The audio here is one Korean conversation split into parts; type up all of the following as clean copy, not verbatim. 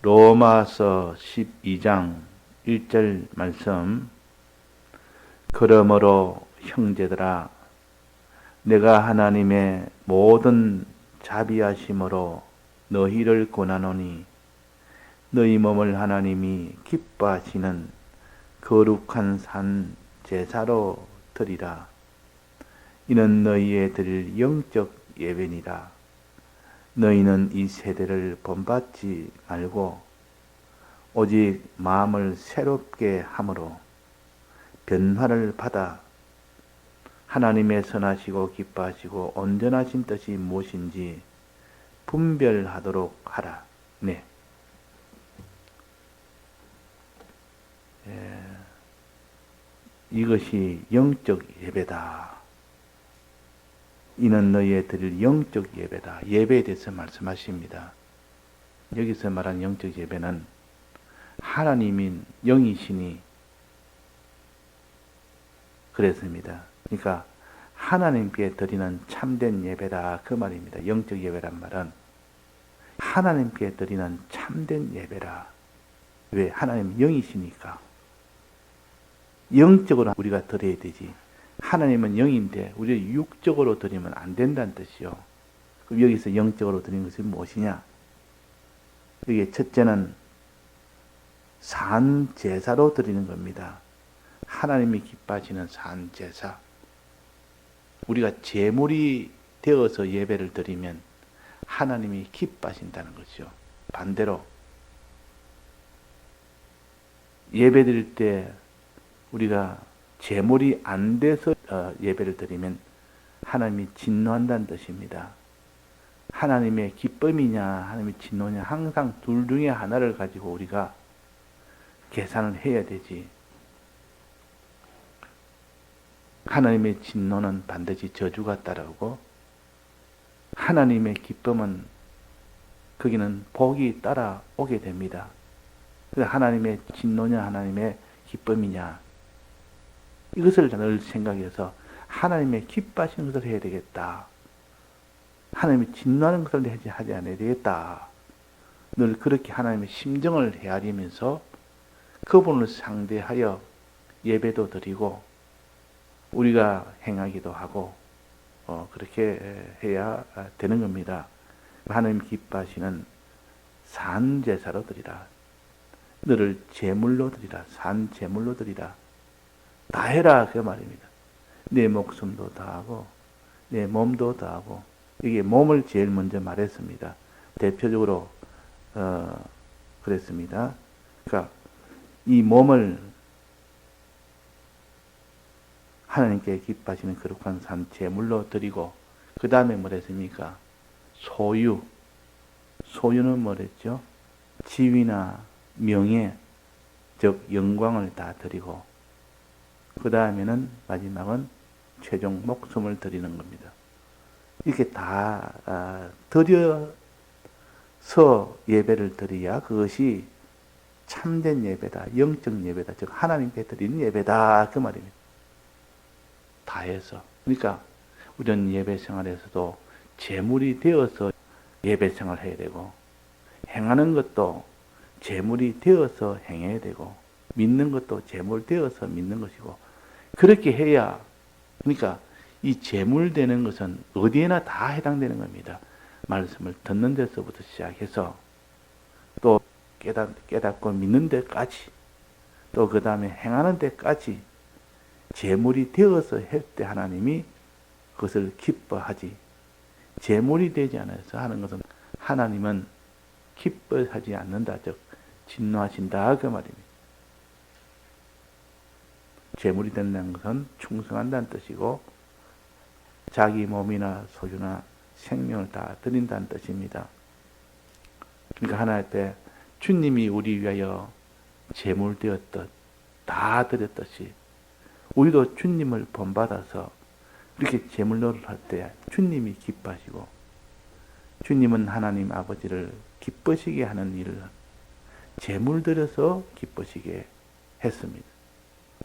로마서 12장 1절 말씀. 그러므로 형제들아, 내가 하나님의 모든 자비하심으로 너희를 권하노니 너희 몸을 하나님이 기뻐하시는 거룩한 산 제사로 드리라. 이는 너희의 드릴 영적 예배니라. 너희는 이 세대를 본받지 말고 오직 마음을 새롭게 함으로 변화를 받아 하나님의 선하시고 기뻐하시고 온전하신 뜻이 무엇인지 분별하도록 하라. 네. 이것이 영적 예배다. 이는 너희의 드릴 영적 예배다. 예배에 대해서 말씀하십니다. 여기서 말하는 영적 예배는 하나님인 영이시니 그랬습니다. 그러니까 하나님께 드리는 참된 예배다, 그 말입니다. 영적 예배란 말은 하나님께 드리는 참된 예배라. 왜? 하나님은 영이시니까. 영적으로 우리가 드려야 되지. 하나님은 영인데 우리가 육적으로 드리면 안 된다는 뜻이요. 그럼 여기서 영적으로 드리는 것이 무엇이냐? 이게 첫째는 산 제사로 드리는 겁니다. 하나님이 기뻐하시는 산 제사. 우리가 제물이 되어서 예배를 드리면 하나님이 기뻐하신다는 것이요. 반대로 예배 드릴 때 우리가 제물이 안 돼서 예배를 드리면 하나님이 진노한다는 뜻입니다. 하나님의 기쁨이냐 하나님의 진노냐 항상 둘 중에 하나를 가지고 우리가 계산을 해야 되지. 하나님의 진노는 반드시 저주가 따라오고 하나님의 기쁨은 거기는 복이 따라오게 됩니다. 그래서 하나님의 진노냐 하나님의 기쁨이냐 이것을 늘 생각해서 하나님의 기뻐하시는 것을 해야 되겠다. 하나님이 진노하는 것을 하지 않아야 되겠다. 늘 그렇게 하나님의 심정을 헤아리면서 그분을 상대하여 예배도 드리고 우리가 행하기도 하고 그렇게 해야 되는 겁니다. 하나님 기뻐하시는 산 제사로 드리라. 너를 제물로 드리라. 산 제물로 드리라. 다 해라 그 말입니다. 내 목숨도 다하고 내 몸도 다하고. 이게 몸을 제일 먼저 말했습니다. 대표적으로 그랬습니다. 그러니까 이 몸을 하나님께 기뻐하시는 거룩한 산 제물로 드리고 그 다음에 뭐랬습니까? 소유는 뭐랬죠? 지위나 명예, 즉 영광을 다 드리고 그 다음에는 마지막은 최종 목숨을 드리는 겁니다. 이렇게 다 드려서 예배를 드려야 그것이 참된 예배다, 영적 예배다, 즉 하나님께 드리는 예배다 그 말입니다. 다 해서. 그러니까 우리는 예배 생활에서도 제물이 되어서 예배 생활을 해야 되고 행하는 것도 제물이 되어서 행해야 되고 믿는 것도 제물 되어서 믿는 것이고 그렇게 해야. 그러니까 이 제물 되는 것은 어디에나 다 해당되는 겁니다. 말씀을 듣는 데서부터 시작해서 또 깨닫고 믿는 데까지 또 그 다음에 행하는 데까지 제물이 되어서 할 때 하나님이 그것을 기뻐하지. 제물이 되지 않아서 하는 것은 하나님은 기뻐하지 않는다. 즉 진노하신다 그 말입니다. 제물이 된다는 것은 충성한다는 뜻이고 자기 몸이나 소유나 생명을 다 드린다는 뜻입니다. 그러니까 하나님 앞에 주님이 우리 위하여 제물 되었듯 다 드렸듯이 우리도 주님을 본받아서 이렇게 제물로를 할 때 주님이 기뻐하시고 주님은 하나님 아버지를 기쁘시게 하는 일을 제물 드려서 기쁘시게 했습니다.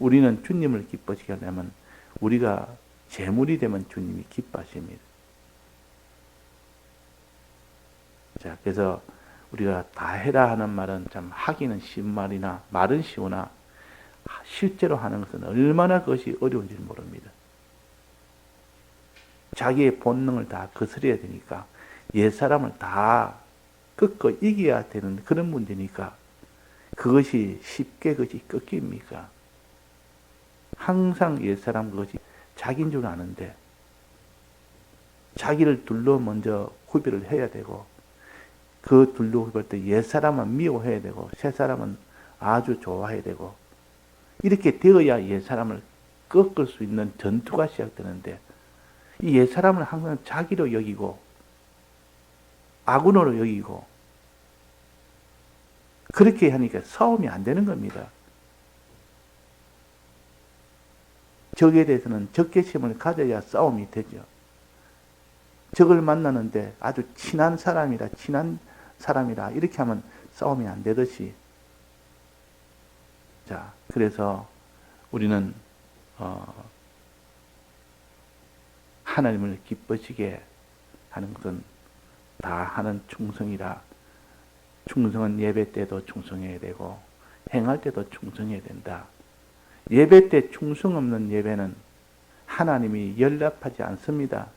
우리는 주님을 기쁘시게 하려면 우리가 제물이 되면 주님이 기뻐하십니다. 자, 그래서 우리가 다 해라 하는 말은 참 하기는 쉬운 말이나 말은 쉬우나 실제로 하는 것은 얼마나 그것이 어려운지 모릅니다. 자기의 본능을 다 거스려야 되니까 옛사람을 다 꺾어 이겨야 되는 그런 문제니까 그것이 쉽게 그것이 꺾입니까? 항상 옛사람 그것이 자기인 줄 아는데 자기를 둘러 먼저 구별을 해야 되고 그 둘러 구별할 때 옛사람은 미워해야 되고 새사람은 아주 좋아해야 되고 이렇게 되어야 옛사람을 꺾을 수 있는 전투가 시작되는데 이 옛사람을 항상 자기로 여기고 아군으로 여기고 그렇게 하니까 싸움이 안 되는 겁니다. 적에 대해서는 적개심을 가져야 싸움이 되죠. 적을 만나는데 아주 친한 사람이라 이렇게 하면 싸움이 안 되듯이 자 그래서 우리는 하나님을 기쁘시게 하는 것은 다 하는 충성이라 충성은 예배 때도 충성해야 되고 행할 때도 충성해야 된다. 예배 때 충성 없는 예배는 하나님이 연락하지 않습니다.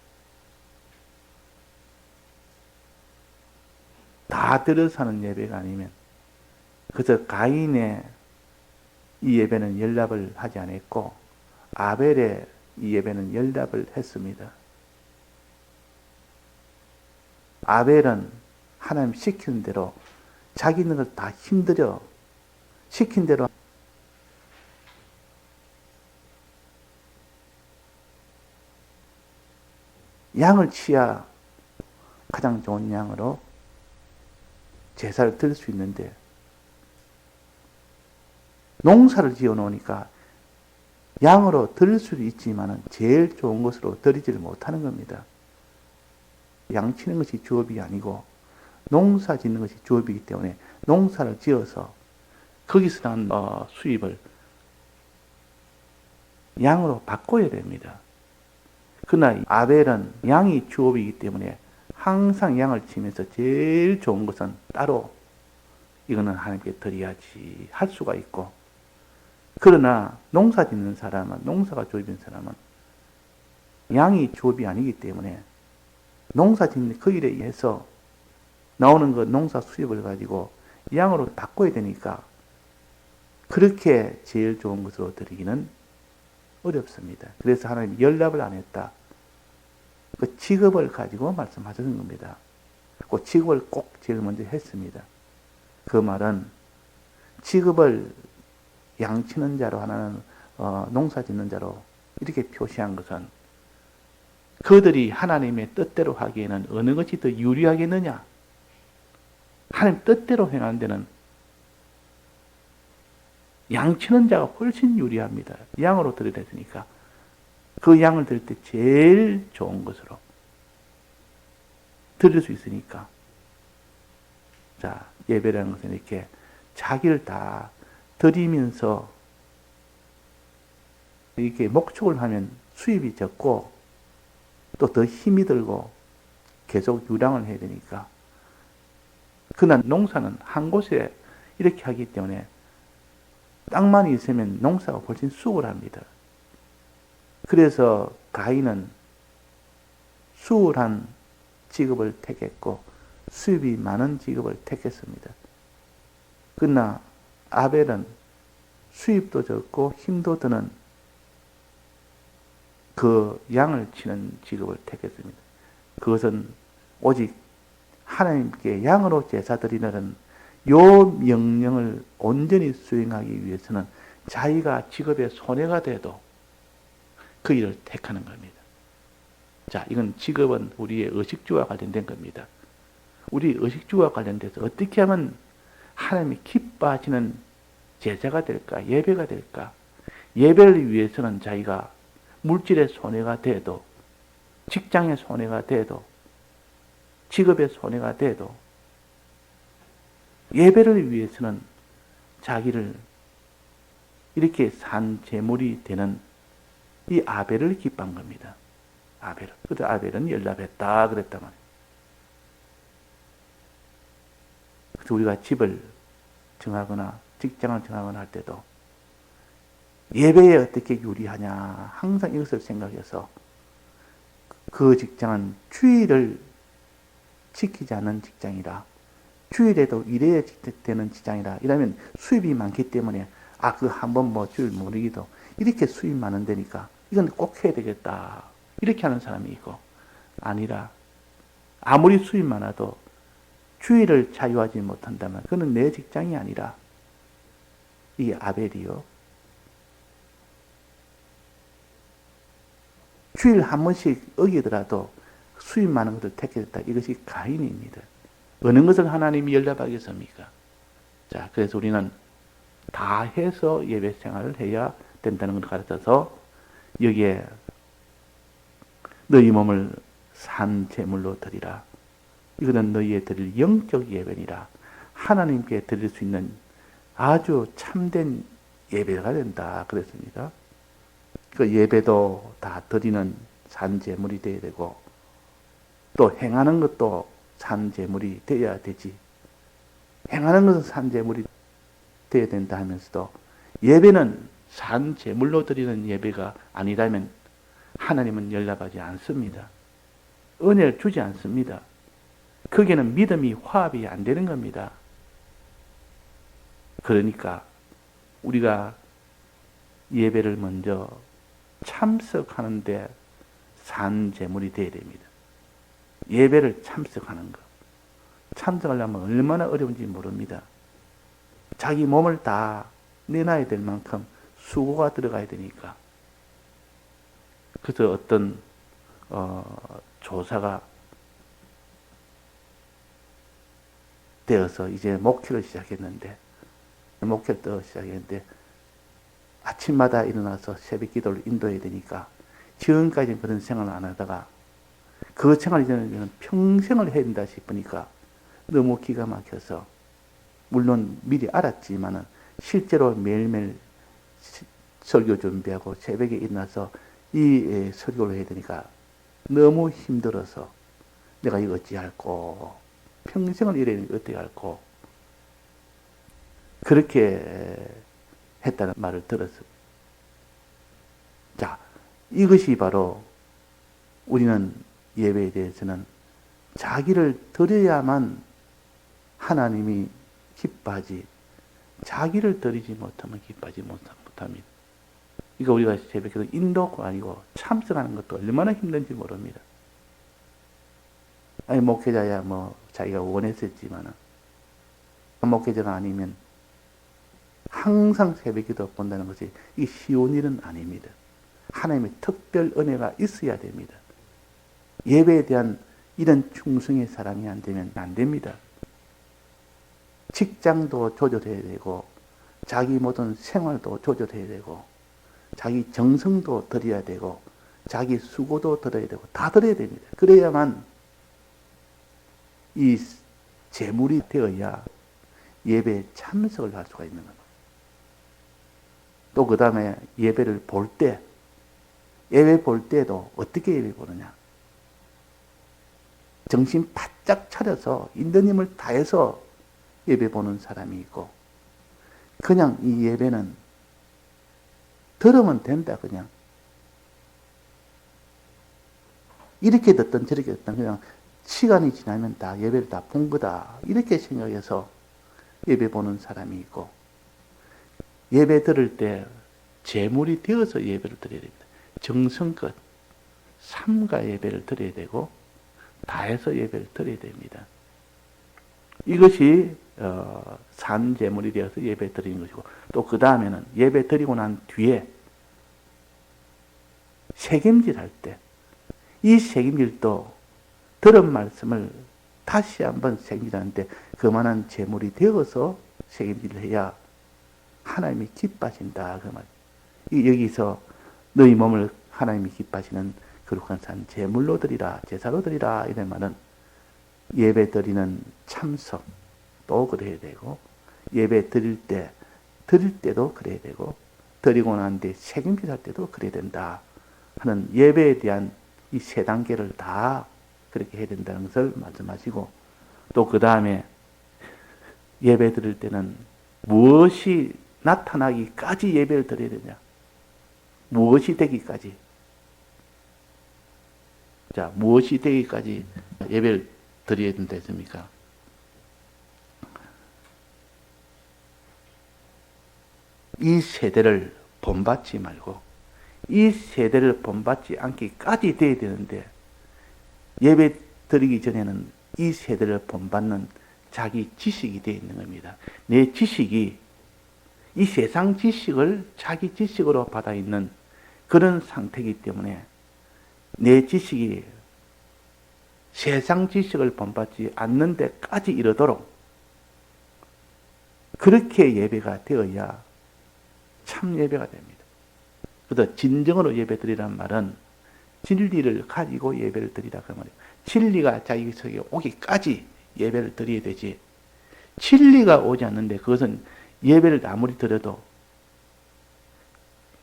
다 들어서 하는 예배가 아니면 그래서 가인의 이 예배는 연락을 하지 않았고 아벨의 이 예배는 연락을 했습니다. 아벨은 하나님 시키는 대로 자기 있는 걸 다 힘들여 시킨 대로 양을 치야 가장 좋은 양으로 제사를 드릴 수 있는데 농사를 지어 놓으니까 양으로 드릴 수도 있지만 제일 좋은 것으로 드리지를 못하는 겁니다. 양 치는 것이 주업이 아니고 농사 짓는 것이 주업이기 때문에 농사를 지어서 거기서 난 수입을 양으로 바꿔야 됩니다. 그러나 아벨은 양이 주업이기 때문에 항상 양을 치면서 제일 좋은 것은 따로 이거는 하나님께 드려야지 할 수가 있고 그러나 농사 짓는 사람은 농사가 주업인 사람은 양이 주업이 아니기 때문에 농사 짓는 그 일에 의해서 나오는 그 농사 수입을 가지고 양으로 바꿔야 되니까 그렇게 제일 좋은 것으로 드리기는 어렵습니다. 그래서 하나님이 연락을 안 했다. 그 직업을 가지고 말씀하시는 겁니다. 그 직업을 꼭 제일 먼저 했습니다. 그 말은 직업을 양치는 자로 하나는 농사 짓는 자로 이렇게 표시한 것은 그들이 하나님의 뜻대로 하기에는 어느 것이 더 유리하겠느냐? 하나님 뜻대로 행하는 데는 양치는 자가 훨씬 유리합니다. 양으로 드려야 되니까 그 양을 드릴 때 제일 좋은 것으로 드릴 수 있으니까 자 예배라는 것은 이렇게 자기를 다 드리면서 이렇게 목축을 하면 수입이 적고 또 더 힘이 들고 계속 유량을 해야 되니까 그러나 농사는 한 곳에 이렇게 하기 때문에 땅만 있으면 농사가 훨씬 수월합니다. 그래서 가인은 수월한 직업을 택했고 수입이 많은 직업을 택했습니다. 그러나 아벨은 수입도 적고 힘도 드는 그 양을 치는 직업을 택했습니다. 그것은 오직 하나님께 양으로 제사 드리는 요 명령을 온전히 수행하기 위해서는 자기가 직업에 손해가 돼도 그 일을 택하는 겁니다. 자, 이건 직업은 우리의 의식주와 관련된 겁니다. 우리 의식주와 관련돼서 어떻게 하면 하나님이 기뻐하시는 제사가 될까? 예배가 될까? 예배를 위해서는 자기가 물질의 손해가 돼도 직장의 손해가 돼도 직업의 손해가 돼도 예배를 위해서는 자기를 이렇게 산 제물이 되는 이 아벨을 기뻐한 겁니다. 아벨을. 그래서 아벨은 연락했다 그랬단 말이에요. 그래서 우리가 집을 정하거나 직장을 정하거나 할 때도 예배에 어떻게 유리하냐 항상 이것을 생각해서 그 직장은 주일을 지키지 않는 직장이라 주일에도 일해야 되는 직장이라 이러면 수입이 많기 때문에 그 한 번 뭐 주일 모르기도 이렇게 수입 많은 데니까 이건 꼭 해야 되겠다 이렇게 하는 사람이 있고 아니라 아무리 수입 많아도 주일을 자유하지 못한다면 그는 내 직장이 아니라 이 아벨이요 주일 한 번씩 어기더라도 수입 많은 것을 택했다. 이것이 가인입니다. 어느 것을 하나님이 연락하겠습니까? 자, 그래서 우리는 다 해서 예배 생활을 해야 된다는 것을 가르쳐서 여기에 너희 몸을 산 제물로 드리라. 이것은 너희의 드릴 영적 예배니라. 하나님께 드릴 수 있는 아주 참된 예배가 된다. 그랬습니다. 그 예배도 다 드리는 산 제물이 되어야 되고 또 행하는 것도 산 제물이 되어야 되지. 행하는 것은 산 제물이 되어야 된다 하면서도 예배는 산 제물로 드리는 예배가 아니라면 하나님은 연락하지 않습니다. 은혜를 주지 않습니다. 거기에는 믿음이 화합이 안 되는 겁니다. 그러니까 우리가 예배를 먼저 참석하는데 산 제물이 되어야 됩니다. 예배를 참석하는 것. 참석하려면 얼마나 어려운지 모릅니다. 자기 몸을 다 내놔야 될 만큼 수고가 들어가야 되니까. 그래서 어떤 조사가 되어서 이제 목회를 시작했는데 아침마다 일어나서 새벽 기도를 인도해야 되니까 지금까지는 그런 생활을 안 하다가 그 생활을 이제는 평생을 해야 된다 싶으니까 너무 기가 막혀서 물론 미리 알았지만은 실제로 매일매일 설교 준비하고 새벽에 일어나서 이 설교를 해야 되니까 너무 힘들어서 내가 이거 어찌할꼬 평생을 이래야 되니까 어떻게 할꼬 그렇게 했다는 말을 들었습니다. 자, 이것이 바로 우리는 예배에 대해서는 자기를 드려야만 하나님이 기뻐하지 자기를 드리지 못하면 기뻐하지 못합니다. 이거 우리가 새벽에도 인도가 아니고 참석하는 것도 얼마나 힘든지 모릅니다. 아니 목회자야 뭐 자기가 원했었지만은 목회자가 아니면 항상 새벽기도 본다는 것이 이게 쉬운 일은 아닙니다. 하나님의 특별 은혜가 있어야 됩니다. 예배에 대한 이런 충성의 사람이 안 되면 안 됩니다. 직장도 조절해야 되고 자기 모든 생활도 조절해야 되고 자기 정성도 드려야 되고 자기 수고도 들어야 되고 다 드려야 됩니다. 그래야만 이 제물이 되어야 예배에 참석을 할 수가 있는 겁니다. 또 그 다음에 예배를 볼 때 예배 볼 때도 어떻게 예배 보느냐 정신 바짝 차려서 인도님을 다해서 예배 보는 사람이 있고 그냥 이 예배는 들으면 된다 그냥 이렇게 듣든 저렇게 듣든 그냥 시간이 지나면 다 예배를 다 본 거다 이렇게 생각해서 예배 보는 사람이 있고 예배 들을 때 제물이 되어서 예배를 드려야 됩니다. 정성껏 삼가 예배를 드려야 되고 다해서 예배를 드려야 됩니다. 이것이 산제물이 되어서 예배 드리는 것이고 또 그 다음에는 예배 드리고 난 뒤에 책임질 할 때 이 책임질도 들은 말씀을 다시 한번 책임질하는데 그만한 제물이 되어서 책임질을 해야 하나님이 기뻐하신다 그 말. 여기서 너희 몸을 하나님이 기뻐하시는 거룩한 산 제물로 드리라 제사로 드리라 이런 말은 예배 드리는 참석도 그래야 되고 예배 드릴 때도 그래야 되고 드리고 난 뒤에 책임질 할 때도 그래야 된다 하는 예배에 대한 이 세 단계를 다 그렇게 해야 된다는 것을 말씀하시고 또 그 다음에 예배 드릴 때는 무엇이 나타나기까지 예배를 드려야 되냐? 무엇이 되기까지? 자, 무엇이 되기까지 예배를 드려야 된다 했습니까? 이 세대를 본받지 말고 이 세대를 본받지 않기까지 돼야 되는데 예배 드리기 전에는 이 세대를 본받는 자기 지식이 되어 있는 겁니다. 내 지식이 이 세상 지식을 자기 지식으로 받아 있는 그런 상태이기 때문에 내 지식이 세상 지식을 본받지 않는 데까지 이르도록 그렇게 예배가 되어야 참 예배가 됩니다. 그래서 진정으로 예배 드리란 말은 진리를 가지고 예배를 드리라 그 말이에요. 진리가 자기 속에 오기까지 예배를 드려야 되지. 진리가 오지 않는데 그것은 예배를 아무리 드려도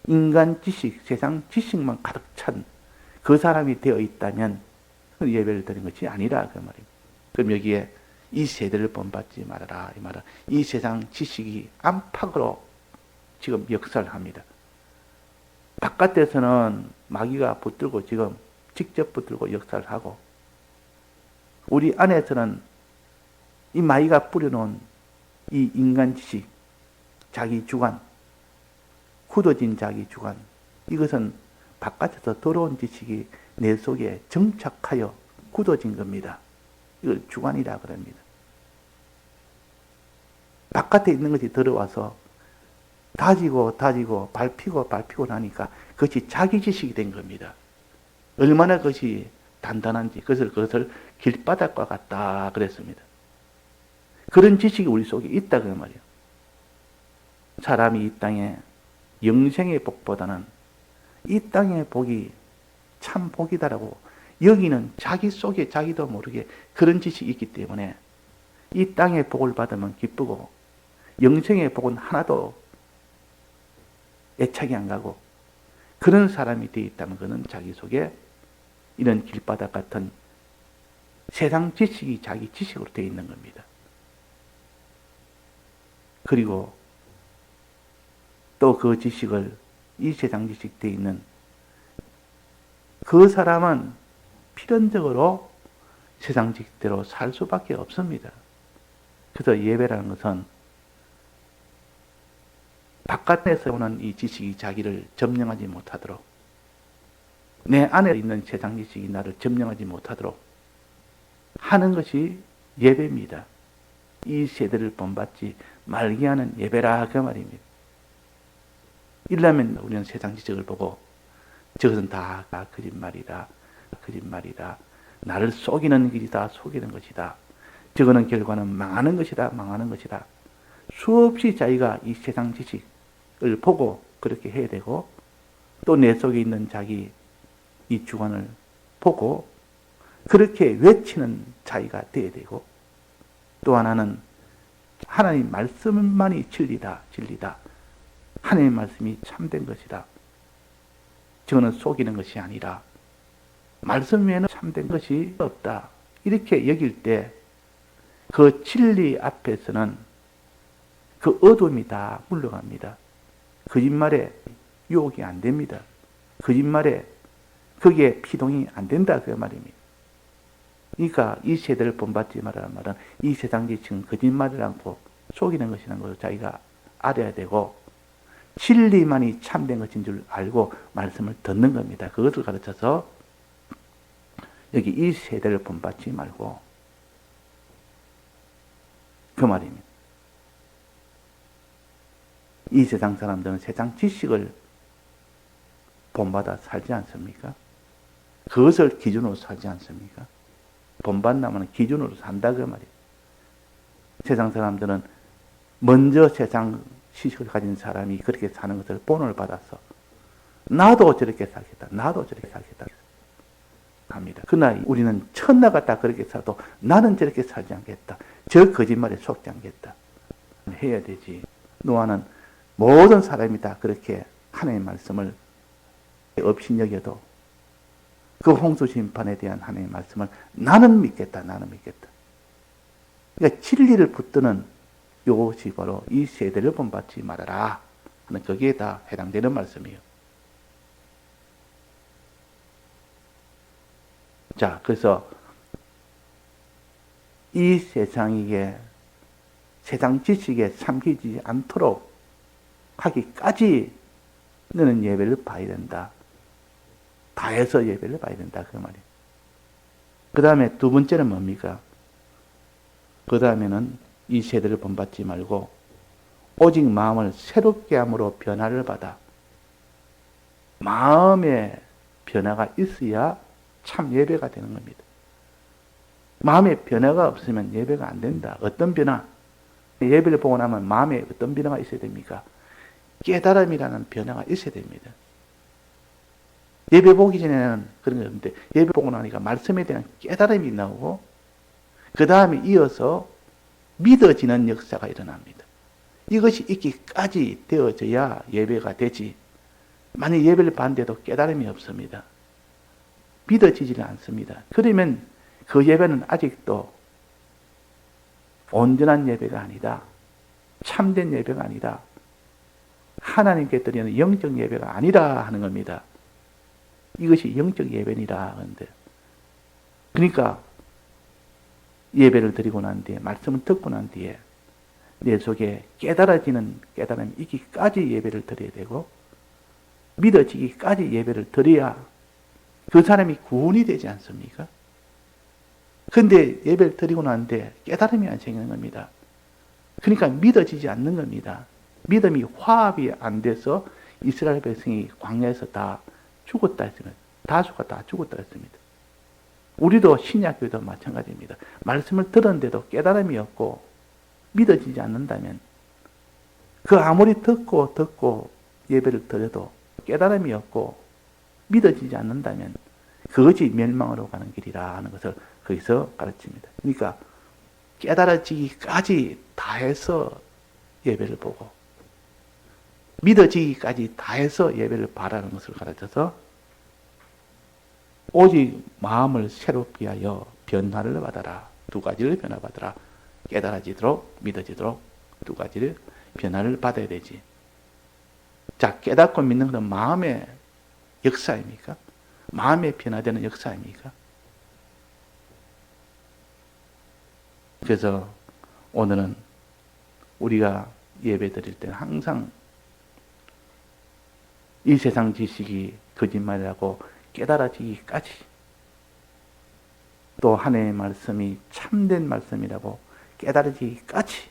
인간 지식, 세상 지식만 가득 찬 그 사람이 되어 있다면 그 예배를 드리는 것이 아니라 그 말이에요. 그럼 여기에 이 세대를 본받지 말아라 이 말은 이 세상 지식이 안팎으로 지금 역사를 합니다. 바깥에서는 마귀가 붙들고 지금 직접 붙들고 역사를 하고 우리 안에서는 이 마귀가 뿌려놓은 이 인간 지식, 자기 주관, 굳어진 자기 주관 이것은 바깥에서 들어온 지식이 내 속에 정착하여 굳어진 겁니다. 이걸 주관이라 그럽니다. 바깥에 있는 것이 들어와서 다지고 밟히고 나니까 그것이 자기 지식이 된 겁니다. 얼마나 그것이 단단한지 그것을 길바닥과 같다 그랬습니다. 그런 지식이 우리 속에 있다 그 말이에요. 사람이 이 땅에 영생의 복보다는 이 땅의 복이 참 복이다라고 여기는 자기 속에 자기도 모르게 그런 지식이 있기 때문에 이 땅의 복을 받으면 기쁘고 영생의 복은 하나도 애착이 안 가고 그런 사람이 되어 있다면 그는 자기 속에 이런 길바닥 같은 세상 지식이 자기 지식으로 되어 있는 겁니다. 그리고 또 그 지식을 이 세상 지식 되어 있는 그 사람은 필연적으로 세상 지식대로 살 수밖에 없습니다. 그래서 예배라는 것은 바깥에서 오는 이 지식이 자기를 점령하지 못하도록 내 안에 있는 세상 지식이 나를 점령하지 못하도록 하는 것이 예배입니다. 이 세대를 본받지 말게 하는 예배라 그 말입니다. 이러면 우리는 세상 지식을 보고 저것은 다 거짓말이다. 나를 속이는 길이다. 속이는 것이다. 저거는 결과는 망하는 것이다. 수없이 자기가 이 세상 지식을 보고 그렇게 해야 되고 또 내 속에 있는 자기 이 주관을 보고 그렇게 외치는 자기가 되어야 되고 또 하나는 하나님 말씀만이 진리다. 하나님의 말씀이 참된 것이다. 저는 속이는 것이 아니라 말씀 외에는 참된 것이 없다. 이렇게 여길 때 그 진리 앞에서는 그 어둠이 다 물러갑니다. 거짓말에 유혹이 안 됩니다. 거짓말에 거기에 피동이 안 된다 그 말입니다. 그러니까 이 세대를 본받지 말라는 말은 이 세상 지식은 거짓말을 않고 속이는 것이라는 것을 자기가 알아야 되고 진리만이 참된 것인 줄 알고 말씀을 듣는 겁니다. 그것을 가르쳐서 여기 이 세대를 본받지 말고 그 말입니다. 이 세상 사람들은 세상 지식을 본받아 살지 않습니까? 그것을 기준으로 살지 않습니까? 본받나면 기준으로 산다 그 말이에요. 세상 사람들은 먼저 세상 지식을 가진 사람이 그렇게 사는 것을 본을 받아서 나도 저렇게 살겠다. 합니다. 그러나 우리는 천나가 다 그렇게 살아도 나는 저렇게 살지 않겠다. 저 거짓말에 속지 않겠다. 해야 되지. 노아는 모든 사람이 다 그렇게 하나님의 말씀을 업신여겨도 그 홍수 심판에 대한 하나님의 말씀을 나는 믿겠다. 그러니까 진리를 붙드는 이것이 바로 이 세대를 본받지 말아라 하는 거기에 다 해당되는 말씀이에요. 자, 그래서 이 세상에 세상 지식에 삼키지 않도록 하기까지 너는 예배를 봐야 된다. 다해서 예배를 봐야 된다. 그 말이에요. 그 다음에 두 번째는 뭡니까? 그 다음에는 이 세대를 본받지 말고 오직 마음을 새롭게 함으로 변화를 받아. 마음의 변화가 있어야 참 예배가 되는 겁니다. 마음의 변화가 없으면 예배가 안 된다. 어떤 변화? 예배를 보고 나면 마음에 어떤 변화가 있어야 됩니까? 깨달음이라는 변화가 있어야 됩니다. 예배 보기 전에는 그런 게 없는데 예배 보고 나니까 말씀에 대한 깨달음이 나오고 그 다음에 이어서 믿어지는 역사가 일어납니다. 이것이 있기까지 되어져야 예배가 되지. 만약 예배를 봤는데도 깨달음이 없습니다. 믿어지지는 않습니다. 그러면 그 예배는 아직도 온전한 예배가 아니다. 참된 예배가 아니다. 하나님께 드리는 영적 예배가 아니라 하는 겁니다. 이것이 영적 예배니라 하는데. 그러니까 예배를 드리고 난 뒤에 말씀을 듣고 난 뒤에 내 속에 깨달아지는 깨달음이 있기까지 예배를 드려야 되고 믿어지기까지 예배를 드려야 그 사람이 구원이 되지 않습니까? 근데 예배를 드리고 나는데 깨달음이 안 생기는 겁니다. 그러니까 믿어지지 않는 겁니다. 믿음이 화합이 안 돼서 이스라엘 백성이 광야에서 다 죽었다 했습니다. 다수가 다 죽었다 했습니다. 우리도 신약교회도 마찬가지입니다. 말씀을 들었는데도 깨달음이 없고 믿어지지 않는다면 그 아무리 듣고 예배를 드려도 깨달음이 없고 믿어지지 않는다면 그것이 멸망으로 가는 길이라 하는 것을 거기서 가르칩니다. 그러니까 깨달아지기까지 다해서 예배를 보고 믿어지기까지 다해서 예배를 바라는 것을 가르쳐서 오직 마음을 새롭게 하여 변화를 받아라. 두 가지를 변화받아라. 깨달아지도록 믿어지도록 두 가지를 변화를 받아야 되지. 자, 깨닫고 믿는 것은 마음의 역사입니까? 마음의 변화되는 역사입니까? 그래서 오늘은 우리가 예배 드릴 때는 항상 이 세상 지식이 거짓말이라고 깨달아지기까지 또 하나님의 말씀이 참된 말씀이라고 깨달아지기까지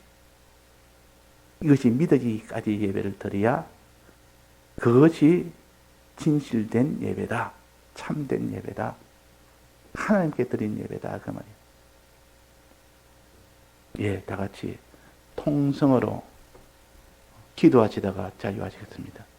이것이 믿어지기까지 예배를 드려야 그것이 진실된 예배다. 참된 예배다. 하나님께 드린 예배다. 그 말이에요. 예, 다 같이 통성으로 기도하시다가 자유하시겠습니다.